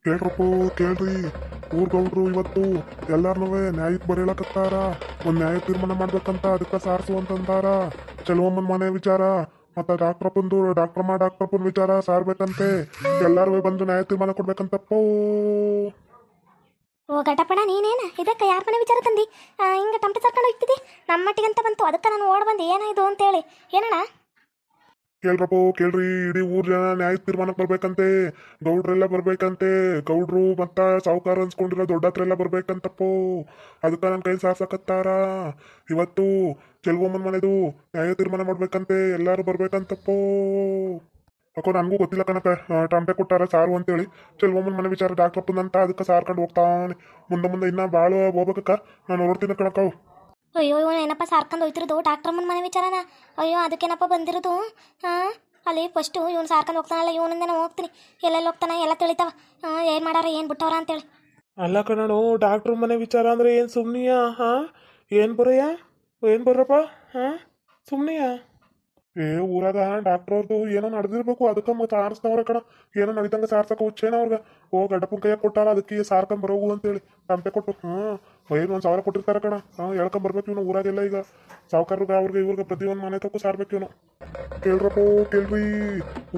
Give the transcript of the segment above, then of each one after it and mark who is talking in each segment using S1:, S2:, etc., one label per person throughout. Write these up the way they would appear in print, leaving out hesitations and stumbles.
S1: ಕೇಳ್ರಪ್ಪ ಕೇಳ್ರಿ. ಊರ್ಗೌಡ್ರು ಇವತ್ತು ಎಲ್ಲಾರ್ನೂ ನ್ಯಾಯಕ್ಕೆ ಬರೆಯಲಕತ್ತಾರ. ಒಂದ್ ನ್ಯಾಯ ತೀರ್ಮಾನ ಮಾಡ್ಬೇಕಂತ ಅದಕ್ಕೆ ಸಾರ್ಸು ಅಂತಂದಾರ. ಚಲುವಮ್ಮನ ಮನೆ ವಿಚಾರ ಮತ್ತ ಡಾಕ್ಟ್ರಪ್ಪನ ವಿಚಾರ ಸಾರ್ಬೇಕಂತೆ. ಎಲ್ಲಾರು ಬಂದು ನ್ಯಾಯ ತೀರ್ಮಾನ ಕೊಡ್ಬೇಕಂತಪ್ಪೋ.
S2: ಓ ಘಟಪಣ, ನೀನೇನ ಇದಕ್ಕೆ ಯಾರ ಮನೆ ವಿಚಾರ ತಂದಿ? ಹಿಂಗೆ ಟಮಟೆ ಸರ್ಕೊಂಡು ಹೋಗ್ತಿದ್ದಿ. ನಮ್ಮ ಮಟ್ಟಿಗಂತ ಬಂತು, ಅದಕ್ಕೆ ನಾನು ಓಡ್ ಬಂದೆ ಏನಾಯ್ತು ಅಂತೇಳಿ. ಏನಣ್ಣ?
S1: ಕೇಳ್ರಪ್ಪ ಕೇಳ್ರಿ. ಇಡೀ ಊರ್ ಜನ ನ್ಯಾಯ ತೀರ್ಮಾನಕ್ಕೆ ಬರ್ಬೇಕಂತೆ. ಗೌಡ್ರೆಲ್ಲ ಬರ್ಬೇಕಂತೆ. ಗೌಡ್ರು ಮತ್ತ ಸಾವುಕಾರ ಅನ್ಸ್ಕೊಂಡಿರೋ ದೊಡ್ಡ ಹತ್ರ ಎಲ್ಲ ಬರ್ಬೇಕಂತಪ್ಪೋ. ಅದಕ್ಕೆ ನನ್ನ ಕೈ ಸಾರ್ಸಕತ್ತಾರ. ಇವತ್ತು ಚೆಲುವಮ್ಮನ ಮನೆದು ನ್ಯಾಯ ತೀರ್ಮಾನ ಮಾಡ್ಬೇಕಂತೆ. ಎಲ್ಲಾರು ಬರ್ಬೇಕಂತಪ್ಪೋ. ಯಾಕೋ ನನಗೂ ಗೊತ್ತಿಲ್ಲ ಕಣಕ. ಟಮಟೆ ಕೊಟ್ಟಾರ ಸಾರು ಅಂತೇಳಿ. ಚೆಲುವಮ್ಮನ ಮನೆ ವಿಚಾರ ಡಾಕ್ಟ್ರಪ್ಪಂದಂತ ಅದಕ್ಕೆ ಸಾರ್ಕೊಂಡು ಹೋಗ್ತಾನೆ. ಮುಂದೆ ಇನ್ನ ಭಾಳ ಹೋಗ್ಬೇಕಕ್ಕ. ನಾನು ನೋಡ್ತೀನಿ ಕಣಕ್ಕ.
S2: ಅಯ್ಯೋ ಏನಪ್ಪ ಸಾರ್ಕೊಂಡು ಹೋಯ್ತಿರೋದು ಡಾಕ್ಟ್ರಮ್ಮನ ಮನೆ ವಿಚಾರನ? ಅಯ್ಯೋ ಅದಕ್ಕೇನಪ್ಪ ಬಂದಿರೋದು? ಹಾಂ, ಅಲ್ಲಿ ಫಸ್ಟು ಇವ್ನು ಸಾರ್ಕೊಂಡು ಹೋಗ್ತಾನಲ್ಲ, ಇವನಿಂದ ನಾನು ಹೋಗ್ತೀನಿ. ಎಲ್ಲೆಲ್ಲಿ ಹೋಗ್ತಾನೆ ಎಲ್ಲ ತಿಳಿತಾವ. ಏನು ಮಾಡಾರ ಏನು ಬಿಟ್ಟವ್ರ ಅಂತೇಳಿ.
S3: ಅಲ್ಲ ಕಣೋ, ಡಾಕ್ಟ್ರ್ ಮನೆ ವಿಚಾರ ಅಂದರೆ ಏನು ಸುಮ್ಮನಿಯಾ? ಹಾಂ, ಏನು ಬರಪ್ಪ? ಹಾಂ, ಸುಮ್ಮನಿಯಾ?
S1: ಊರಾಗ ಡಾಕ್ಟ್ರವ್ರದ್ದು ಏನೋ ನಡೆದಿರ್ಬೇಕು. ಅದಕ್ಕೆ ಮತ್ತೆ ಸಾರಿಸ್ದವ್ರ ಕಣ. ಏನೋ ನಡಿತಂಗ ಸಾರ್ಸಕ್ಕೆ ಹುಚ್ಚೇನ ಅವ್ರಿಗೆ. ಗಡ್ಡಪ್ಪನ ಕೈಯಾಗ ಕೊಟ್ಟಾರ. ಅದಕ್ಕೆ ಸಾರ್ಕೊಂಡ್ ಬರೋಗು ಅಂತೇಳಿ ಟಮಟೆ ಕೊಟ್ಟು. ಏನು 1,000 ಕೊಟ್ಟಿರ್ತಾರ ಕಣ. ಹೇಳ್ಕೊಂಬರ್ಬೇಕು ಇವನು ಊರಾಗೆಲ್ಲ. ಈಗ ಸಾವುಕಾರ್ರಿಗೆ ಇವ್ರಿಗೆ ಪ್ರತಿಯೊಂದು ಮನೆ ತಕ್ಕೂ ಸಾರ್ಬೇಕು ಇವನು. ಕೇಳ್ರಪ್ಪ ಕೇಳ್ರಿ.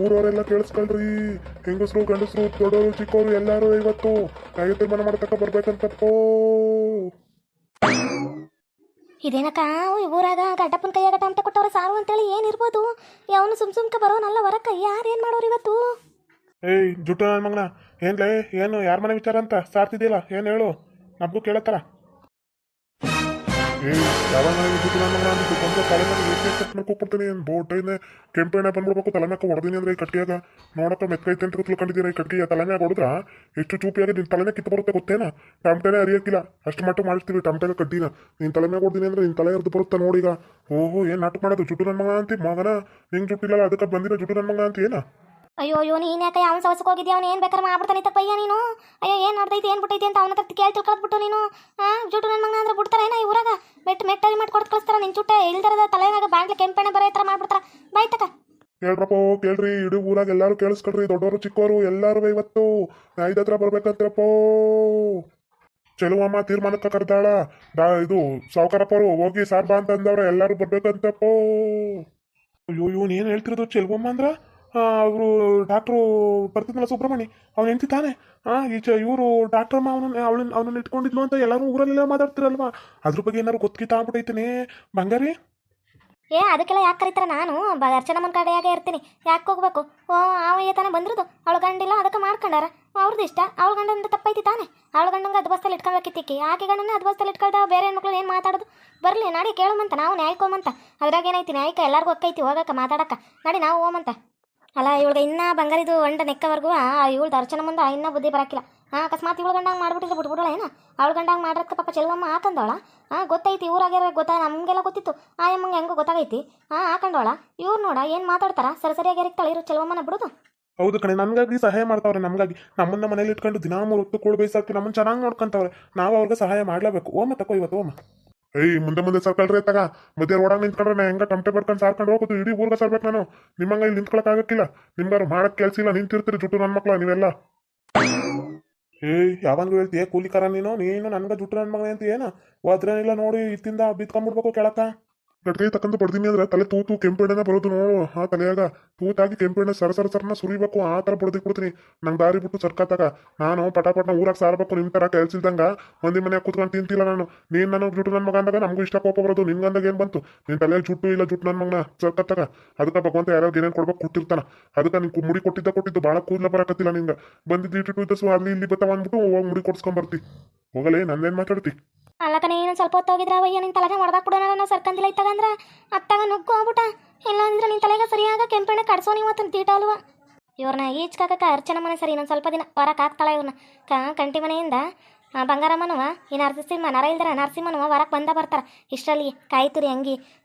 S1: ಊರವರೆಲ್ಲ ಕೇಳಿಸ್ಕೊಳ್ರಿ. ಹೆಂಗಸ್ರು ಗಂಡಸ್ರು ದೊಡ್ಡವರು ಚಿಕ್ಕವರು ಎಲ್ಲಾರು ಇವತ್ತು ನ್ಯಾಯ ತೀರ್ಮಾನ ಮಾಡತಕ್ಕ ಬರ್ಬೇಕಂತಪ್ಪೋ.
S2: ಇದೇನಕ್ಕ ಊರಾಗ ಗಡ್ಡಪ್ಪನ ಕೈಯಾಗ ಟಮಟೆ ಕೊಟ್ಟವ್ರ ಸಾರು ಅಂತೇಳಿ ಏನಿರ್ಬೋದು? ಅವನು ಸುಮ್ಕೆ ಬರೋನಲ್ಲ ಹೊರಕ್ಕೆ. ಯಾರು ಏನು ಮಾಡೋರು ಇವತ್ತು?
S1: ಜುಟ್ಟು ನನ್ನ ಮಗನ ಏನ್ಲೇ, ಏನು ಯಾರ ಮನೆ ವಿಚಾರ ಅಂತ ಸಾರ್ತಿದ್ದಿಲ್ಲ? ಏನು ಹೇಳು, ನಮಗೂ ಕೇಳತ್ತಾರ. ಯಾವಾಗ ಜುಟ್ಟು ನನ್ನ ಮಗನ ಅಂತ ತಲೆ ಮೇಲೆ ಎಷ್ಟು ಮಾಡ್ಕೊಡ್ತೀನಿ. ಏನು ಬೋಟೈನೆ ಕೆಂಪೆಣ್ಣೆ ಬಂದ್ಬಿಡ್ಬೇಕು ತಲೆ ಮ್ಯಾಕ ಹೊಡೆದಿನಿ ಅಂದ್ರೆ ಈ ಕಟ್ಟಿಯಾಗ ನೋಡಕ್ಕೆ ಮೆಕ್ಕೈತೆ ಅಂತ ತಿಳ್ಕೊಂಡಿದ್ದೀನಿ. ಈ ಕಟ್ಟಿಗೆ ತಲೆ ಮ್ಯಾಗ ಹೊಡೆದ್ರ ಎಷ್ಟು ಚೂಪಿಯಾಗಿ ನಿನ್ನ ತಲೆನೇ ಕಿತ್ತು ಬರುತ್ತೆ ಗೊತ್ತೇನ? ಟಮಟೆನೇ ಅರಿಯಕ್ಕಿಲ್ಲ, ಅಷ್ಟು ಮಟ್ಟ ಮಾಡಿಸ್ತೀವಿ ಟಮಟೆಗೆ ಕಡ್ಡಿನ. ನಿನ್ನ ತಲೆ ಮ್ಯಾಗ ಹೊಡ್ತೀನಿ ಅಂದ್ರೆ ನಿನ್ನ ತಲೆ ಎರ್ದು ಬರುತ್ತೆ ನೋಡೀಗ. ಓಹೋ, ಏನು ನಾಟಕ ಮಾಡೋದು ಜುಟ್ಟು ನನ್ನ ಮಗ ಅಂತಿ ಮಗನ? ನಿಂಗೆ ಜುಟ್ಟಿಲ್ಲ ಅದಕ್ಕೆ ಬಂದಿರೋ ಜುಟ್ಟು ನನ್ನ ಮಗ ಅಂತ ಏನ?
S2: ಅಯ್ಯೋ ನೀನು ಯಾಕೆ ಅವ್ನು ಸವಸಕ್ಕೆ ಹೋಗಿದ್ಯಾ? ಅವ್ನು ಏನು ಬೇಕಾದ್ರೆ ಮಾಡ್ಬಿಡ್ತಾನೆ ತಪ್ಪಯ್ಯ ನೀನು. ಅಯ್ಯೋ ಏನು ನಡ್ದೈತಿ ಏನು ಬಿಟ್ಟೈತಿ ಅಂತ ಅವನ ಹತ್ರ ಕೇಳಿ ತಿಳ್ಕೊಳ್ಬಿಟ್ಟು ನೀನು. ಜುಟ್ಟು ನನ್ನ ಮಗ ಅಂದ್ರೆ ಬಿಡ್ತಾರ ಏನ ಈ ಊರಾಗ? ಮೆಟ್ಟರಿ ಮಾಡಿ ಕೊಟ್ಟು ಕಳಿಸ್ತಾರ. ನಿನ್ನ ಚುಟ್ಟೆ ಇಲ್ದರದ ತಲೆನಾಗ ಬ್ಯಾಂಗ್ಲಿ ಕೆಂಪೆಣ್ಣೆ ಬರೋ ಥರ ಮಾಡ್ಬಿಡ್ತಾರ. ಬಾಯ್ತಕ
S1: ಕೇಳ್ರಪ್ಪ ಕೇಳ್ರಿ. ಇಡೀ ಊರಾಗ ಎಲ್ಲಾರು ಕೇಳಿಸ್ಕೊಳ್ರಿ. ದೊಡ್ಡವರು ಚಿಕ್ಕವರು ಎಲ್ಲಾರು ಇವತ್ತು ನ್ಯಾಯದ ಹತ್ರ ಬರ್ಬೇಕಂತ್ರಪ್ಪೋ. ಚೆಲುವಮ್ಮ ತೀರ್ಮಾನಕ್ಕೆ ಕರೆದಾಳ. ಇದು ಸಾವುಕಾರಪ್ಪರು ಹೋಗಿ ಸಾರ್ ಬಾ ಅಂತ ಅಂದವ್ರ. ಎಲ್ಲಾರು ಬರ್ಬೇಕಂತಪ್ಪೋ.
S3: ಅಯ್ಯೋ ಇವನು ಏನು ಹೇಳ್ತಿರೋದು? ಚೆಲುವಮ್ಮ ಅಂದ್ರೆ ಅವರು ಡಾಕ್ಟ್ರು ಬರ್ತಿದ್ನಲ್ಲ ಸುಬ್ರಹ್ಮಣಿ, ಅವ್ನು ಹೆಂಡ್ತಿ ತಾನೆ? ಇವರು ಡಾಕ್ಟ್ರಮ್ಮ ಅವನನ್ನ ಇಟ್ಕೊಂಡಿದ್ಲು ಅಂತ ಎಲ್ಲರೂ ಊರಲ್ಲೆಲ್ಲ ಮಾತಾಡ್ತಿರಲ್ವಾ? ಅದ್ರ ಬಗ್ಗೆ ಏನಾದ್ರು ಗೊತ್ತಿಗೆ ಆಗ್ಬಿಟ್ಟೈತೇನೆ ಬಂಗಾರಿ?
S2: ಅದಕ್ಕೆಲ್ಲ ಯಾಕೆ ಕರೀತಾರ? ನಾನು ಅರ್ಚನಮ್ಮನ ಕಡೆಯಾಗೆ ಇರ್ತೀನಿ. ಯಾಕೆ ಹೋಗ್ಬೇಕು? ಅವ ತಾನೇ ಬಂದಿರೋದು. ಅವಳು ಗಂಡಿಲ್ಲ ಅದಕ್ಕೆ ಮಾಡ್ಕೊಂಡಾರ. ಅವ್ರದ್ದು ಇಷ್ಟ. ಅವಳ ಗಂಡಂದ ತಪ್ಪೈತಿ ತಾನೆ. ಅವಳ ಗಂಡಂಗೆ ಅದು ಬಸ್ತಲ್ಲಿ ಇಟ್ಕೊಳ್ಬೇಕಿತ್ತಿಕ್ಕಿ. ಆಕೆ ಗಂಡನ ಅದು ಬಸ್ತಲ್ಲಿ ಇಟ್ಕೊಳ್ತಾವ. ಬೇರೆ ಹೆಣ್ಮಕ್ಳು ಏನು ಮಾತಾಡೋದು? ಬರಲಿ ನಾಡಿ ಕೇಳೋಮಂತ, ನಾವು ನ್ಯಾಯಕ್ಕೋಮಂತ. ಅದ್ರಾಗ ಏನೈತಿ? ನ್ಯಾಯಕ್ಕೆ ಎಲ್ಲರಿಗೂ ಒಕ್ಕೈತಿ ಹೋಗಕ್ಕೆ ಮಾತಾಡಕ್ಕೆ. ನಾಡಿ ನಾವು ಹೋಮಂತ. ಅಲ್ಲ ಇವಳಿಗೆ ಇನ್ನೂ ಬಂಗಾರಿದು ಒಂಡ ನೆಕ್ಕವರೆಗೂ ಇವಳ್ದು ಅರ್ಚನ ಮುಂದೆ ಇನ್ನೂ ಬುದ್ಧಿ ಬರೋಕ್ಕಿಲ್ಲ. ಅಕಸ್ಮಾತ್ ಇವಳು ಗಂಡಂಗೆ ಮಾಡ್ಬಿಟ್ಟಿದ್ರೆ ಬಿಟ್ಬಿಡೋಳ ಏನ? ಅವಳು ಗಂಡಂಗೆ ಮಾಡ್ರಕ್ಕ ಪಾಪ ಚೆಲುವಮ್ಮ ಹಾಕಂದವಳ. ಗೊತ್ತೈತಿ ಊರಾಗ್ಯಾರ ನಮಗೆಲ್ಲ ಗೊತ್ತಿತ್ತು. ಅಮ್ಮಂಗೆ ಹೆಂಗೋ ಗೊತ್ತಾಗೈತಿ. ಹಾಕೊಂಡವಳ. ಇವ್ರು ನೋಡ ಏನು ಮಾತಾಡ್ತಾರ. ಸರಿಯಾಗಿ ಇರ್ತಾಳೆ ಇರು ಚೆಲುವಮ್ಮನ ಬಿಡೋದು.
S3: ಹೌದು ಕಣೆ, ನಮಗಾಗಿ ಸಹಾಯ ಮಾಡ್ತಾವ್ರೆ. ನಮಗಾಗಿ ನಮ್ಮನ್ನ ಮನೇಲಿ ಇಟ್ಕೊಂಡು ದಿನಾ 3 ಹೊತ್ತು ಕೂಳು ಬೇಯಿಸಾಕಿ ನಮ್ಮನ್ನು ಚೆನ್ನಾಗಿ ನೋಡ್ಕೊಂತವ್ರೆ. ನಾವು ಅವ್ರಿಗೆ ಸಹಾಯ ಮಾಡ್ಲೇಬೇಕು. ಓಮ ತಕೋ ಇವತ್ತು ಓಮ.
S1: ಮುಂದೆ ಸರ್ಕಲ್ರಿ ತಗ. ಮಧ್ಯ ರೋಡಾಗ ನಿಂತ್ಕೊಂಡ್ರೆ ನಾ ಹೆಂಗ ಟಮಟೆ ಬರ್ಕೊಂಡು ಸಾರ್ಕೊಂಡು ಹೋಗೋದು? ಇಡೀ ಊರ್ಗ ಸರ್ಬೇಕು ನಾನು. ನಿಮ್ಮಂಗ ಇಲ್ಲಿ ನಿಂತ್ಕೊಳಕ್ ಆಗಕ್ಕಿಲ್ಲ. ನಿಮ್ಗಾರು ಮಾಡಕ್ ಕೆಲ್ಸ ಇಲ್ಲ. ನಿಂತಿರ್ತೀರಿ ಜುಟ್ಟು ನನ್ನ ಮಕ್ಳ ನೀವೆಲ್ಲ.
S3: ಯಾವಾಗ ಹೇಳ್ತೀಯ ಕೂಲಿಕಾರ ನೀನು ನನ್ಗೆ ಜುಟ್ಟು ನನ್ನ ಮಗ ಅಂತ ಏನು ಹೋದ್ರೇನಿಲ್ಲ ನೋಡಿ. ಇತ್ತಿಂದ ಬಿತ್ಕೊಂಡ್ಬಿಡ್ಬೇಕು ಕೆಳಕ.
S1: ಗಟ್ಕೈ ತಕ್ಕಂತ ಬಡ್ದೀನಿ ಅಂದ್ರೆ ತಲೆ ತೂತು ಕೆಂಪೆಣ್ಣೆನ ಬರೋದು ನೋಡು. ತಲೆಯಾಗ ತೂತಾಗಿ ಕೆಂಪೆಣ್ಣೆ ಸರ್ನ ಸುರಿಬೇಕು. ಆ ಥರ ಬಡ್ದಿಕ್ಬಿಡ್ತೀನಿ. ನಂಗೆ ದಾರಿ ಬಿಟ್ಟು ಸರ್ಕತ್ತಾಗ ನಾನು ಪಟಾಪಟ್ನ ಊರಾಗ ಸಾರ್ಬೇಕು. ನಿಮ್ಮ ಥರ ಕೆಲ್ಸಿಲ್ದಂಗ ಮಂದಿ ಮನೆಯಾಗ ಕೂತ್ಕೊಂಡು ತಿಂತಿಲ್ಲ ನಾನು. ನೀನು ನನಗೆ ಜುಟ್ಟು ನನ್ನ ಮಗ ಅಂದಾಗ ನಮಗೂ ಇಷ್ಟ ಕೋಪ ಬರೋದು. ನಿನ್ಗಂದಾಗ ಏನು ಬಂತು? ನಿನ್ನ ತಲೆಯಾಗ ಜುಟ್ಟು ಇಲ್ಲ ಜುಟ್ಟು ನನ್ನ ಮಗನ ಸರ್ಕತ್ತಾಗ. ಅದಕ್ಕೆ ಭಗವಂತ ಯಾರ್ಯಾರು ಏನೇನು ಕೊಡ್ಬೇಕು ಕೊಟ್ಟಿರ್ತಾನ. ಅದಕ್ಕೆ ನಿನ್ ಮುಡಿ ಕೊಟ್ಟಿದ್ದು ಭಾಳ ಕೂದಲ ಬರಕತ್ತಿಲ್ಲ ನಿಂಗೆ. ಬಂದಿದ್ದು ಇಟ್ಟು ಅಲ್ಲಿ ಇಲ್ಲಿ ಬತ್ತಾವ ಅಂದ್ಬಿಟ್ಟು ಹೋಗಿ ಮುಡಿ ಕೊಡ್ಸ್ಕೊಂಬರ್ತಿ. ಹೋಗಲೇ ನಂದೇನು ಮಾತಾಡ್ತಿ?
S2: ಅಲ್ಲಕ ನೀನು ಸ್ವಲ್ಪ ಹೊತ್ತು ಹೋಗಿದ್ರ ಅವಯ್ಯ ನಿನ್ನ ತಲೆಗೆ ಹೊಡೆದಾಕ್ಬಿಡೋಣ. ನಾವು ಸರ್ಕಂದಿಲ್ಲ ಇತ್ತಾಗಂದ್ರೆ ಅತ್ತಾಗ ನುಗ್ಗು ಹೋಗ್ಬಿಟ್ಟ. ಇಲ್ಲ ಅಂದ್ರೆ ನಿನ್ನ ತಲೆಗೆ ಸರಿಯಾಗ ಕೆಂಪೆಣ್ಣೆ ಕಡ್ಸೋ ನೀವು ಅಂತ ತೀಟ ಅಲ್ವ? ಇವ್ರನ್ನ ಈಚ್ಕಾಕ ಅರ್ಚನ ಮನೆ ಸರಿ. ಇನ್ನೊಂದು ಸ್ವಲ್ಪ ದಿನ ಹೊರಕ್ಕೆ ಹಾಕ್ತಾಳೆ ಇವ್ರನ್ನ. ಕಂಟಿ ಮನೆಯಿಂದ ಬಂಗಾರಮ್ಮನವ ಈ ನರ ಇಲ್ದಾರ ನರಸಿಂಹನವ ಹೊರಕ್ಕೆ ಬರ್ತಾರೆ. ಇಷ್ಟರಲ್ಲಿ ಕಾಯ್ತುರಿ ಹಂಗಿ.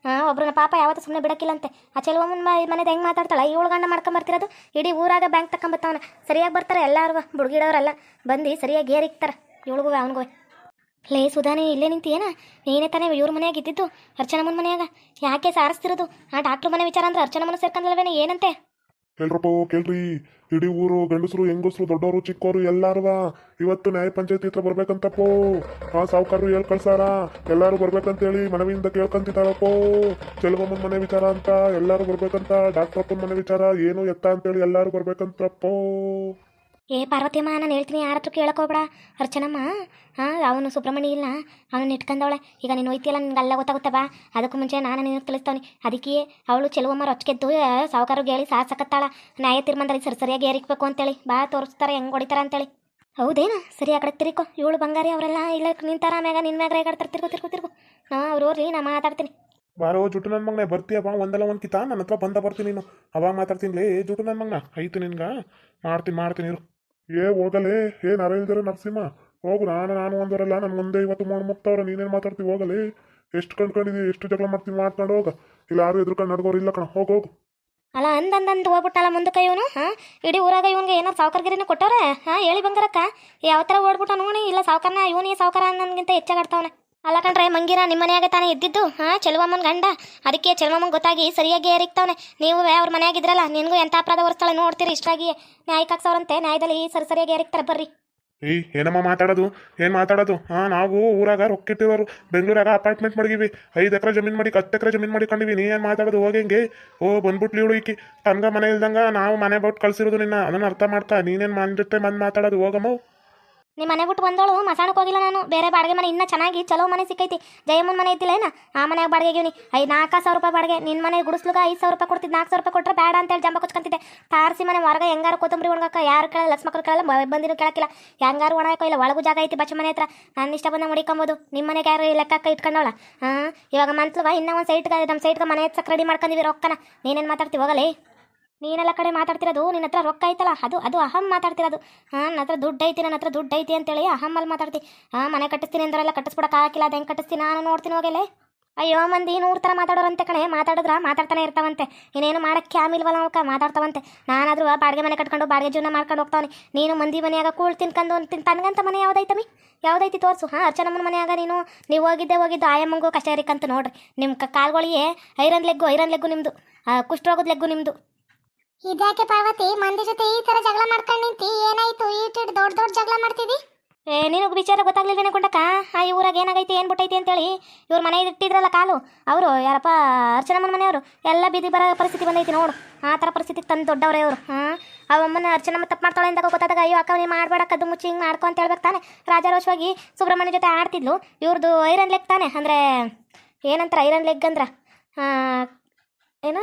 S2: ಒಬ್ರನ್ನ ಪಾಪ ಯಾವತ್ತೂ ಸುಮ್ಮನೆ ಬಿಡಕ್ಕಿಲ್ಲಂತೆ. ಆ ಚೆಲುವಮ್ಮನ ಮನೆದು ಹೆಂಗೆ ಮಾತಾಡ್ತಾಳೆ? ಇವಳು ಗಂಡ ಮಾಡ್ಕೊಂಬರ್ತಿರೋದು. ಇಡೀ ಊರಾಗ ಬ್ಯಾಂಕ್ ತಕೊಂಬತ್ತವನ. ಸರಿಯಾಗಿ ಬರ್ತಾರೆ ಎಲ್ಲಾರು ಬುಡ್ಗಿಡೋರೆಲ್ಲ ಬಂದು ಸರಿಯಾಗಿ ಏರಿಕ್ತಾರೆ ಇವಳಿಗೂ ಅವನಿಗೂ. ಲೇ ಸುಧಾನಿ, ಇಲ್ಲೇ ನಿಂತಿಯೇನ? ನೀನೇ ತಾನೇ ಇವ್ರ ಮನೆಯಾಗ ಇದ್ದಿದ್ದು ಅರ್ಚನಮ್ಮನ ಮನೆಯಾಗ. ಯಾಕೆ ಸಾರಿಸ್ತಿರೋದು? ಡಾಕ್ಟ್ರ್ ಮನೆ ವಿಚಾರ ಅಂದ್ರೆ ಅರ್ಚನಮ್ಮನ ಸೇರ್ಕೊಂಡಲ್ವೇನೆ ಏನಂತೆ?
S1: ಕೇಳ್ರಪ್ಪ ಕೇಳ್ರಿ, ಇಡೀ ಊರು ಗಂಡಸರು ಹೆಂಗಸರು ದೊಡ್ಡವರು ಚಿಕ್ಕವರು ಎಲ್ಲಾರು ಇವತ್ತು ನ್ಯಾಯ ಪಂಚಾಯತಿ ಹತ್ರ ಬರ್ಬೇಕಂತಪ್ಪೋ. ಸಾವುಕಾರರು ಹೇಳ್ ಕಳ್ಸಾರ, ಎಲ್ಲಾರು ಬರ್ಬೇಕಂತೇಳಿ ಮನವಿಯಿಂದ ಕೇಳ್ಕೊಂತಿದಾರಪ್ಪೋ. ಚೆಲುವಮ್ಮನ ಮನೆ ವಿಚಾರ ಅಂತ ಎಲ್ಲಾರು ಬರ್ಬೇಕಂತ, ಡಾಕ್ಟರ್ ಮನೆ ವಿಚಾರ ಏನು ಎತ್ತ ಅಂತೇಳಿ ಎಲ್ಲಾರು ಬರ್ಬೇಕಂತಪ್ಪೋ.
S2: ಏ ಪಾರ್ವತಿಯಮ್ಮ, ನಾನು ಹೇಳ್ತೀನಿ, ಯಾರ ಹತ್ರ ಕೇಳಕ್ ಹೋಗ್ಬೇಡ. ಅರ್ಚನಮ್ಮ, ಅವನು ಸುಬ್ರಹ್ಮಣ್ಯ ಇಲ್ಲ, ಅವನು ಇಟ್ಕೊಂಡವಳೆ. ಈಗ ನೀನು ಹೋಯ್ತಿಯಲ್ಲ, ನಿನ್ಗೆ ಅಲ್ಲ ಗೊತ್ತಾಗುತ್ತೆ ಬಾ. ಅದಕ್ಕೂ ಮುಂಚೆ ನಾನು ನಿನಗೆ ತಿಳಿಸ್ತವನಿ. ಅದಕ್ಕೆ ಅವಳು ಚೆಲುವಮ್ಮ ರೊಚ್ಕೆದ್ದು ಸಾವುಕಾರಿಗೆ ಹೇಳಿ ಸಾಕತ್ತಾಳ, ನ್ಯಾಯ ತೀರ್ಮಾನದಲ್ಲಿ ಸರಿಯಾಗಿ ಏರಿಕ್ಬೇಕು ಅಂತೇಳಿ. ಬಾ ತೋರಿಸ್ತಾರೆ ಹೆಂಗೆ ಹೊಡಿತಾರ ಅಂತೇಳಿ. ಹೌದೇನಾ? ಸರಿ, ಆ ಕಡೆ ತಿರ್ಕೋ. ಇವಳು ಬಂಗಾರಿ ಅವರೆಲ್ಲ ಇಲ್ಲ ನಿಂತಾರ, ಮ್ಯಾಗ ನಿನ್ನ ಮ್ಯಾಗ ರೇಗಾಡ್ತಾರೆ. ತಿರ್ಗು. ಅವ್ರು ಹೋಗ್ರಿ, ನಾ ಮಾತಾಡ್ತೀನಿ.
S3: ಬಾರೋ ಜುಟ್ಟು ನನ್ನ ಮಗನೇ, ಬರ್ತೀಯ ಬಾ. ಒಂದಲ್ಲ ಒಂದು ಕಿತ ನನ್ನ ಹತ್ರ ಬರ್ತೀನಿ ನೀನು. ಅವಾಗ ಮಾತಾಡ್ತೀನಿ. ಲೇ ಜುಟ್ಟು ನನ್ನ ಮಗನ ಐತು ನಿನ್ಗೆ, ಮಾಡ್ತೀನಿ ಇರು.
S1: ಹೋಗಲೇ, ನರ ಇಲ್ದಿರ ನರಸಿಂಹ ಹೋಗು. ನಾನು ಒಂದವರಲ್ಲ, ನನ್ನ ಮುಂದೆ ಇವತ್ತು ಮುಕ್ತವ್ರ. ನೀನೇನು ಮಾತಾಡ್ತೀವಿ? ಹೋಗಲೇ, ಎಷ್ಟು ಕಂಡ್ಕೊಂಡಿದ್ದೀವಿ, ಎಷ್ಟು ಜಗಳ ಮಾಡ್ಕೊಂಡು ಹೋಗ. ಇಲ್ಲ ಯಾರು ಎದ್ರುಕೊಂಡು ನಡ್ಗೋರು ಇಲ್ಲ ಕಣ, ಹೋಗು.
S2: ಅಲ್ಲ ಅಂದಂದು ಹೋಗ್ಬಿಟ್ಟಲ್ಲ ಮುಂದಕ್ಕೆ ಇವನು. ಇಡೀ ಊರಾಗ ಇವನ್ಗೆ ಏನೋ ಸಾವುಕಾರಗಿರಿನ ಕೊಟ್ಟವ್ರೆ. ಹೇಳಿ ಬಂಗಾರಕ್ಕ, ಯಾವ ಥರ ಓಡ್ಬಿಟ್ಟ ನೋಡಿ. ಇಲ್ಲ ಸಾವುಕಾರನ ಇವನೇ ಸಾವುಕಾರ ಅನ್ನೋನ್ಗಿಂತ ಹೆಚ್ಚಾಗಾಡ್ತಾವನೆ. ಅಲ್ಲ ಕಣ್ರೆ ಮಂಗಿರ, ನಿಮ್ಮ ಮನೆಯಾಗ ತಾನೇ ಇದ್ದಿದ್ದು ಚೆಲುವಮ್ಮನ ಗಂಡ. ಅದಕ್ಕೆ ಚೆಲುವಮ್ಮಂಗೆ ಗೊತ್ತಾಗಿ ಸರಿಯಾಗಿ ಏರಿಕ್ತಾವನೆ. ನೀವು ಅವ್ರ ಮನೆಯಾಗಿದ್ರಲ್ಲ, ನಿನಗೂ ಎಂಥ ಅಪರಾಧ ಹೊರಿಸ್ತಾಳೆ ನೋಡ್ತೀರಿ. ಇಷ್ಟಾಗಿ ನ್ಯಾಯಕ್ಕೆ ಹಾಕ್ಸವ್ರಂತೆ, ನ್ಯಾಯದಲ್ಲಿ ಸರಿಯಾಗಿ ಏರಿಕ್ತಾರೆ. ಬರ್ರಿ.
S3: ಏನಮ್ಮ ಮಾತಾಡೋದು, ಏನು ಮಾತಾಡೋದು? ನಾವು ಊರಾಗ ರೊಕ್ಕಿಟ್ಟಿರೋರು, ಬೆಂಗಳೂರಾಗ ಅಪಾರ್ಟ್ಮೆಂಟ್ ಮಾಡಿವಿ, 5 ಎಕರೆ ಜಮೀನು ಮಾಡಿ 10 ಎಕರೆ ಜಮೀನು ಮಾಡಿಕೊಂಡಿವಿ. ನೀ ಏನು ಮಾತಾಡೋದು? ಹೋಗಂಗೆ ಬಂದ್ಬಿಟ್ಲಿ ಇವಳು ಈಕಿ. ತನ್ಗ ಮನೆ ಇಲ್ದಂಗ ನಾವು ಮನೆ ಬಿಟ್ಟು ಕಳ್ಸಿರೋದು ನಿನ್ನ. ಅದನ್ನು ಅರ್ಥ ಮಾಡ್ಕ. ನೀನೇನು ಮನ ಜೊತೆ ಮಾತಾಡೋದು? ಹೋಗಮ್ಮ.
S2: ನಿಮ್ಮ ಮನೆ ಬಿಟ್ಟು ಬಂದೋಳು ಮಸಾಣಕ್ಕೆ ಹೋಗಿಲ್ಲ ನಾನು. ಬೇರೆ ಬಾಡಿಗೆ ಮನೆ ಇನ್ನೂ ಚೆನ್ನಾಗಿ ಚಲೋ ಮನೆ ಸಿಕ್ಕೈತಿ. ಜಯಮ್ಮನ ಮನೆ ಇದ್ದಿಲ್ಲ ಏನ, ಆ ಮನೆಯಾಗ ಬಾಡಿಗೆಗಿವ್ನಿ 4,000 ರೂಪಾಯಿ ಬಾಡಿಗೆ. ನಿನ್ನ ಮನೆ ಗುಡಿಸ್ಲುಗ 5,000 ರೂಪಾಯಿ ಕೊಡ್ತಿದ್ದು. 4,000 ರೂಪಾಯಿ ಕೊಟ್ಟರೆ ಬೇಡ ಅಂತೇಳಿ ಜಂಬ ಕೊಚ್ಕೊಂತಿದ್ದೆ. ತಾರಸಿ ಮನೆ ಹೊರಗೆ ಹೆಂಗಾರು ಕೊತ್ತಂಬರಿ ಒಣಗಕ್ಕ ಯಾರು ಕೇಳಲ್ಲ, ಲಕ್ಸ್ ಮಕ್ಳು ಕೇಳಲ್ಲ, ಬಂದಿರೋ ಕೇಳಕ್ಕಿಲ್ಲ. ಹೆಂಗಾರು ಒಣಗಾಕೋ ಇಲ್ಲ, ಒಳಗೂ ಜಾಗ ಐತಿ ಬಚ್ಚ ಮನೆ ಹತ್ರ. ನನ್ನ ಇಷ್ಟ ಬಂದ ಮುಡಿಕೊಂಬೋದು. ನಿಮ್ಮ ಮನೆಗೆ ಯಾರು ಲೆಕ್ಕಕ್ಕ ಇಟ್ಕೊಂಡವಳ? ಇವಾಗ ಮಂತ್ಲವ ಇನ್ನೂ ಒಂದು ಸೈಟ್ಗೆ, ನಮ್ಮ ಸೈಟ್ಗೆ ಮನೆ ಹಚ್ಚಕ್ಕೆ ರೆಡಿ ಮಾಡ್ಕೊಂಡಿವಿ ರೊಕ್ಕನ. ನೀನೇನು ಮಾತಾಡ್ತೀವಿ? ಹೋಗಲೇ. ನೀನೆಲ್ಲ ಕಡೆ ಮಾತಾಡ್ತಿರೋದು, ನಿನ್ನ ಹತ್ರ ರೊಕ್ಕ ಐತಲ್ಲ ಅದು ಅಹಂ ಮಾತಾಡ್ತಿರೋದು. ನನ್ನ ಹತ್ರ ದುಡ್ಡು ಐತಿ ಅಂತೇಳಿ ಅಹಮ್ಮಲ್ಲಿ ಮಾತಾಡ್ತಿ. ಮನೆ ಕಟ್ಟಿಸ್ತೀನಿ ಅಂದ್ರೆಲ್ಲ ಕಟ್ಟಿಸ್ಬಿಡಕ್ಕೆ ಹಾಕಿಲ್ಲ. ಅದು ಹೆಂಗೆ ಕಟ್ಟಿಸ್ತೀನಿ ನಾನು ನೋಡ್ತೀನಿ. ಹೋಗಲೇ. ಅಯ್ಯೋ ಮಂದಿ 100 ಥರ ಮಾತಾಡೋರಂತೆ ಕಣೆ. ಮಾತಾಡ್ತಾನೆ ಇರ್ತಾವಂತೆ. ಇನ್ನೇನು ಮಾಡೋಕ್ಕೆ ಆಮಿಲ್ವಲ್ಲ ಅವಕ್ಕೆ, ಮಾತಾಡ್ತಾವಂತೆ. ನಾನಾದರೂ ಬಾಡಿಗೆ ಮನೆ ಕಟ್ಕೊಂಡು ಬಾಡಿಗೆ ಜೀವನ ಮಾಡ್ಕೊಂಡು ಹೋಗ್ತಾವನಿ. ನೀನು ಮಂದಿ ಮನೆಯಾಗ ಕೂಳ್ ತಿನ್ಕೊಂಡು ತನಗಂತ ಮನೆ ಯಾವುದೈತಿ ತೋರಿಸು. ಅರ್ಚನಮ್ಮನ ಮನೆಯಾಗ ನೀವು ಹೋಗಿದ್ದು ಆಯಮ್ಮಂಗೂ ಕಷ್ಟ ಇರಿಕಂತ ನೋಡ್ರಿ. ನಿಮ್ಮ ಕಾಲ್ಗಳಿಗೆ ಐರನ್ ಲೆಗ್ಗು ನಿಮ್ಮದು, ಕುಷ್ಠರೋಗದ ಲೆಗ್ಗು ನಿಮ್ಮದು.
S4: ಇದ್ಯಾಕೆ ಪಾರ್ವತಿ, ಮಂದಿ ಜೊತೆ ಈ ತರ ಜಗಳ ಮಾಡ್ಕೊಂಡು ನಿಂತಿ? ಏನಾಯ್ತು? ಈಟಿಡ್ ದೊಡ್ಡ ಜಗಳ ಮಾಡ್ತಿದಿ?
S2: ನಿನಗೆ ವಿಚಾರ ಗೊತ್ತಾಗ್ಲಿಲ್ವೇನೆ ಕೊಂಡಕ್ಕ? ಈ ಊರಾಗ ಏನಾಗೈತಿ ಏನು ಬಿಟ್ಟೈತಿ ಅಂತೇಳಿ ಇವ್ರ ಮನೆ ಇಟ್ಟಿದ್ರಲ್ಲ ಕಾಲು, ಅವರು ಯಾರಪ್ಪ ಅರ್ಚನಮ್ಮನ ಮನೆಯವರು ಎಲ್ಲ ಬೀದಿ ಬರೋ ಪರಿಸ್ಥಿತಿ ಬಂದೈತಿ ನೋಡು. ಆ ಥರ ಪರಿಸ್ಥಿತಿಗೆ ತಂದು ದೊಡ್ಡವ್ರೆ ಅವರು. ಅವಮ್ಮನ ಅರ್ಚನಮ್ಮ ತಪ್ಪು ಮಾಡ್ತಾಳೆ ಅಂದಾಗ ಗೊತ್ತಾದಾಗ, ಅಯ್ಯೋ ಅಕ್ಕ ನೀವು ಮಾಡಬೇಡ, ಕದ್ದು ಮುಚ್ಚಿ ಹಿಂಗೆ ಮಾಡ್ಕೊ ಅಂತ ಹೇಳ್ಬೇಕು ತಾನೆ. ರಾಜಾರೋಷವಾಗಿ ಸುಬ್ರಹ್ಮಣ್ಯ ಜೊತೆ ಆಡ್ತಿದ್ಲು. ಇವ್ರದ್ದು ಐರನ್ ಲೆಗ್ ತಾನೆ, ಅಂದರೆ ಏನಂತಾರೆ ಐರನ್ ಲೆಗ್ ಅಂದ್ರೆ ಏನು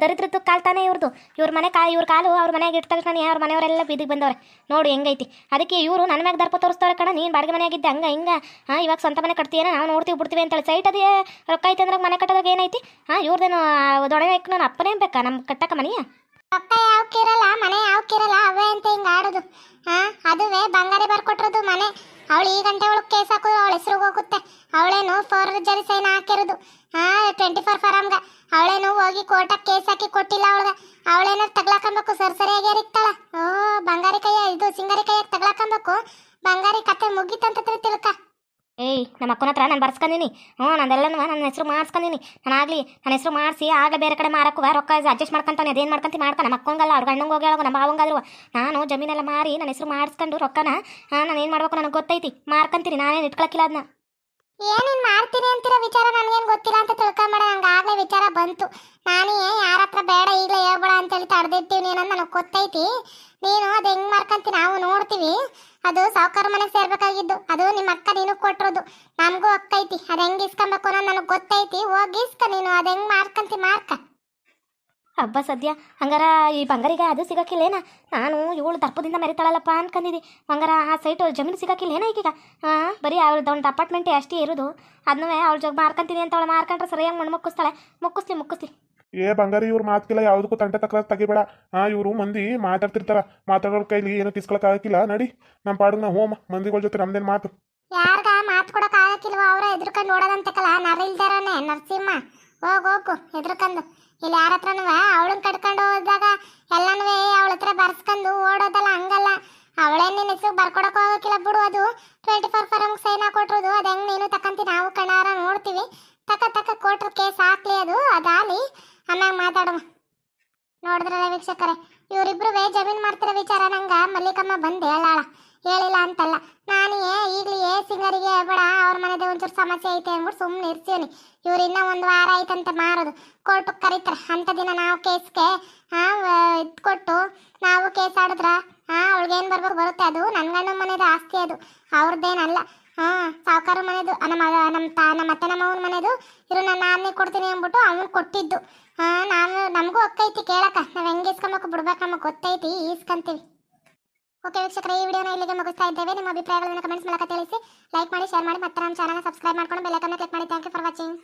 S2: ದರಿದ್ರದ್ದು ಕಾಲು ತಾನೇ ಇವ್ರದ್ದು. ಇವ್ರ ಕಾಲು ಅವ್ರ ಮನೆಯಾಗ ಇಟ್ಟ ತಕ್ಷಣ ಅವ್ರ ಮನೆಯವರೆಲ್ಲ ಬೀದಿಗೆ ಬಂದವ್ರೆ ನೋಡಿ ಹೆಂಗೈತಿ. ಅದಕ್ಕೆ ಇವರು ನನ್ನ ಮ್ಯಾಗ ದರ್ಪ ತೋರಿಸ್ತವ್ರೆ ಕಣ. ನೀನು ಬಾಡಿಗೆ ಮನೆಯಾಗಿದ್ದೆ ಹಿಂಗೆ ಇವಾಗ ಸ್ವಂತ ಮನೆ ಕಟ್ತೀಯೇನ, ನಾವು ನೋಡ್ತೀವಿ ಬಿಡ್ತೀವಿ ಅಂತೇಳಿ. ಸೈಟ್ ಅದೇ ರೊಕ್ಕ ಐತೆ ಅಂದ್ರೆ ಮನೆ ಕಟ್ಟೋದಾಗ ಏನೈತಿ? ಇವ್ರದೇನು ದೊಡ್ಡ ನಾನು ಅಪ್ಪನೇ ಬೇಕಾ ನಮ್ಮ ಕಟ್ಟಕ್ಕ ಮನೆಯ?
S4: ರೊಕ್ಕ ಯಾವಕ್ಕಿರಲ್ಲ, ಮನೆ ಯಾವಕ್ಕಿರಲ್ಲ, ಅವೇ ಅಂತ ಹಿಂಗೆ ಆಡೋದು. ಅದುವೇ ಬಂಗಾರಿ ಬರ್ಕೊಟ್ರದು ಮನೆ. ಅವಳು ಈ ಗಂಟೆ ಒಳಗೆ ಕೇಸ್ ಹಾಕೋದು, ಅವಳ ಹೆಸ್ರಿಗೆ ಹೋಗುತ್ತೆ. ಅವಳೇನು ಫೋರ್ಜರಿ ಸೈನ್ ಹಾಕಿರೋದು 24 ಫಾರಮ್ಗ. ಅವಳೇನು ಹೋಗಿ ಕೋರ್ಟಾಗ ಕೇಸ್ ಹಾಕಿ ಕೊಟ್ಟಿಲ್ಲ ಅವಳಿಗೆ. ಅವಳೇನೋ ತಗ್ಲಾಕಂಬೇಕು, ಸರಿಯಾಗಿ ಏರಿಕ್ತಾಳ. ಬಂಗಾರಿ ಇದು ಸಿಂಗಾರಿ ಕೈಯಾಗ ತಗ್ಲಾಕಂಬೇಕು. ಬಂಗಾರಿ ಕತೆ ಮುಗಿತಂತ ತಿಳ್ಕ.
S2: ಏಯ್, ನಮ್ಮ ಅಕ್ಕನ ಹತ್ರ ನಾನು ಬರ್ಸ್ಕೊಂಡಿನಿ. ನಂದೆಲ್ಲನೂ ನನ್ನ ಹೆಸರು ಮಾಡಿಸ್ಕೊಂಡಿನಿ. ನನ್ನ ಹೆಸರು ಮಾಡಿಸಿ ಆಗ ಬೇರೆ ಕಡೆ ಮಾರಕ್ಕೂ ರೊಕ್ಕ ಅಡ್ಜಸ್ಟ್ ಮಾಡ್ಕೊಂತಾನೆ. ಅದೇನು ಮಾಡ್ಕೊಂತ ನಮ್ಮ ಅಕ್ಕಂಗಲ್ಲ, ಅವ್ರ ಗಂಡಂಗೆ ಹೋಗಿ ಹೇಳೋದು, ನಮ್ಮ ಭಾವಂಗಾದ್ರು. ನಾನು ಜಮೀನೆಲ್ಲ ಮಾರಿ ನನ್ನ ಹೆಸರು ಮಾಡಿಸ್ಕೊಂಡು ರೊಕ್ಕನ ನಾನು ಏನು ಮಾಡ್ಬೇಕು ನನಗೆ ಗೊತ್ತೈತಿ, ಮಾರ್ಕೊಂತೀನಿ. ನಾನೇನು ಇಟ್ಕೊಳಕ್ಕಿಲ್ಲ ಅದನ್ನ.
S4: ಏನೇನು ಮಾಡ್ತೀನಿ ಅಂತಿರೋ ವಿಚಾರ ನನಗೇನು ಗೊತ್ತಿಲ್ಲ ಅಂತ ತಿಳ್ಕೊಂಬೇಡ. ನಂಗೆ ಆಗಲೇ ವಿಚಾರ ಬಂತು. ನಾನೇ ಯಾರ ಹತ್ರ ಬೇಡ ಈಗಲೇ ಹೇಳ್ಬೇಡ ಅಂತೇಳಿ ತಡೆದಿಟ್ಟಿವ್ನಿ ಅನ್ನೋದು ನನಗೆ ಗೊತ್ತೈತಿ. ನೀನು ಅದು ಹೆಂಗೆ ಮಾರ್ಕಂತಿ ನಾವು ನೋಡ್ತೀವಿ. ಅದು ಸಾವುಕಾರ ಮನೆಗೆ ಸೇರ್ಬೇಕಾಗಿದ್ದು. ಅದು ನಿಮ್ಮ ಅಕ್ಕ ನೀನು ಕೊಟ್ಟಿರೋದು. ನಮಗೂ ಅಕ್ಕೈತಿ. ಅದು ಹೆಂಗೆ ಇಸ್ಕೊಬೇಕು ಅನ್ನೋದು ನನಗೆ ಗೊತ್ತೈತಿ. ಹೋಗಿ ಇಸ್ಕ ನೀನು. ಅದು ಹೆಂಗೆ ಮಾರ್ಕಂತಿ ಮಾರ್ಕ.
S2: ಹಬ್ಬ ಸದ್ಯ ಹಂಗಾರ ಈ ಬಂಗಾರಿಗೆ ಅದು ಸಿಗಕ್ಕಿಲ್ಲೇನ? ನಾನು ಇವಳು ದರ್ಪದಿಂದ ಮೆರಿತಾಳಲ್ಲಪ್ಪ ಅನ್ಕೊಂಡಿದ್ದಿ. ಹಂಗಾರ ಆ ಸೈಟು ಜಮೀನು ಸಿಗಕ್ಕಿಲ್ಲೇನ ಈಗೀಗ? ಬರೀ ಅವ್ರದ್ದು ಒಂದು ಅಪಾರ್ಟ್ಮೆಂಟೇ ಅಷ್ಟೇ ಇರೋದು. ಅದನ್ನೂ ಅವಳು ಜೊತೆ ಮಾರ್ಕೊಂತೀನಿ ಅಂತ ಅವಳು ಮಾರ್ಕೊಂಡ್ರೆ ಸರಿಯಾಗಿ ಮಣ್ಣು ಮುಕ್ಕಿಸ್ತಾಳೆ. ಮುಕ್ಕಿಸ್ಲಿ.
S3: ಏ ಬಂಗಾರಿ, ಇವ್ರು ಮಾತಿಲ್ಲ, ಯಾವುದಕ್ಕೂ ತಂಟೆ ತಕ್ರಾರು ತೆಗಿಬೇಡ. ಇವರು ಮಂದಿ ಮಾತಾಡ್ತಿರ್ತಾರ. ಮಾತಾಡೋರ ಕೈಲಿ ಏನೋ ಕಿಸ್ಕೊಳಕ್ ಆಗಕ್ಕಿಲ್ಲ. ನಡಿ ನಮ್ಮ ಪಾಡಿಗೆ ನಾವು ಹೋಮ. ಮಂದಿಗಳ ಜೊತೆ ನಮ್ದೇನು ಮಾತು?
S4: ಯಾರ್ಗ ಮಾತು ಕೊಡೋಕೆ ಆಗಕ್ಕಿಲ್ವ? ಅವರ ಎದ್ರುಕೊಂಡು ನೋಡೋದಂತಕಲ್ಲ ನರಿಲ್ದಾರನೆ ನರಸಿಂಹ. ಹೋಗು ಎದ್ರುಕೊಂಡು. ಇಲ್ಲಿ ಯಾರ ಹತ್ರನೂ ಅವಳನ್ನ ಕಟ್ಕೊಂಡು ಹೋದಾಗ ಎಲ್ಲನೂ ಅವಳ ಹತ್ರ ಬರ್ಸ್ಕೊಂಡು ಓಡೋದಲ್ಲ, ಹಂಗಲ್ಲ. ಅವಳೇ ನಿನ್ನ ಹೆಸರು ಬರ್ಕೊಡಕ್ಕೆ ಹೋಗಕ್ಕಿಲ್ಲ ಬಿಡು. ಅದು 24 ಫಾರಮ್ಗೆ ಸೈನ್ ಹಾಕೊಟ್ರದು. ಅದು ಹೆಂಗೆ ನೀನು ತಕ್ಕಂತಿ ನಾವು ಕಣ್ಣಾರ ನೋಡ್ತೀವಿ. ತಕ್ಕ ಕೋರ್ಟ್ರ ಕೇಸ್ ಹಾಕ್ಲಿ. ಅದಾಲಿ ಆಮ್ಯಾಗ ಮಾತಾಡಮ್ಮ. ನೋಡಿದ್ರಲ್ಲ ವೀಕ್ಷಕರೇ, ಇವರಿಬ್ರು ಜಮೀನ್ ಮಾಡ್ತಿರೋ ವಿಚಾರ ನಂಗ ಮಲ್ಲಿಕಮ್ಮ ಬಂದ್ ಹೇಳಾಳ. ಹೇಳಿಲ್ಲ ಅಂತಲ್ಲ, ನಾನು ಈಗ್ಲೇ ಸಿಂಗರಿಗೆ ಬೇಡ, ಅವ್ರ ಮನೆದೇ ಒಂಚೂರು ಸಮಸ್ಯೆ ಐತೆ ಅಂದ್ಬಿಟ್ಟು ಸುಮ್ಮನೆ ಇರ್ತೀವಿ. ಇವ್ರು ಇನ್ನ 1 ವಾರ ಆಯ್ತಂತೆ ಮಾರೋದು, ಕೋರ್ಟಿಗೆ ಕರೀತಾರೆ. ಅಂತ ದಿನ ನಾವು ಕೇಸ್ಗೆ ಕೊಟ್ಟು ನಾವು ಕೇಸ್ ಆಡಿದ್ರ ಅವಳಿಗೇನು ಬರ್ಬೇಕು ಬರುತ್ತೆ. ಅದು ನನ್ನ ಗಂಡನ ಮನೆದು ಆಸ್ತಿ, ಅದು ಅವ್ರದ್ದೇನಲ್ಲ. ಸಾವುಕಾರ ಮನೆದು, ನಮ್ಮ ಅತ್ತೆ ನಮ್ಮ ಅವನ ಮನೆದು. ಇರು ನಾನು ನಾನೇ ಕೊಡ್ತೀನಿ ಅಂದ್ಬಿಟ್ಟು ಅವನು ಕೊಟ್ಟಿದ್ದು. ನಮಗೂ ಒಕ್ಕೈತಿ ಕೇಳಕ್ಕ, ನಾವು ಹೆಂಗೆ ಇಸ್ಕೊಬೇಕು ಬಿಡ್ಬೇಕು ನಮಗೆ ಗೊತ್ತೈತಿ, ಈಸ್ಕೊಂತೀವಿ. ಓಕೆ ವೀಕ್ಷಕರೇ, ಈ ವಿಡಿಯೋನ ಇಲ್ಲಿಗೆ ಮುಗಿಸ್ತಾ ಇದ್ದೇವೆ. ನಿಮ್ಮ ಅಭಿಪ್ರಾಯಗಳನ್ನು ಕಮೆಂಟ್ಸ್ ಮೂಲಕ ತಿಳಿಸಿ. ಲೈಕ್ ಮಾಡಿ, ಶೇರ್ ಮಾಡಿ, ಮತ್ತೆ ನಮ್ಮ ಚಾನಲ್ ಸಬ್ಸ್ಕ್ರೈಬ್ ಮಾಡ್ಕೊಂಡು ಬೆಲ್ ಐಕಾನ್ ಕ್ಲಿಕ್ ಮಾಡಿ. Thank you for watching.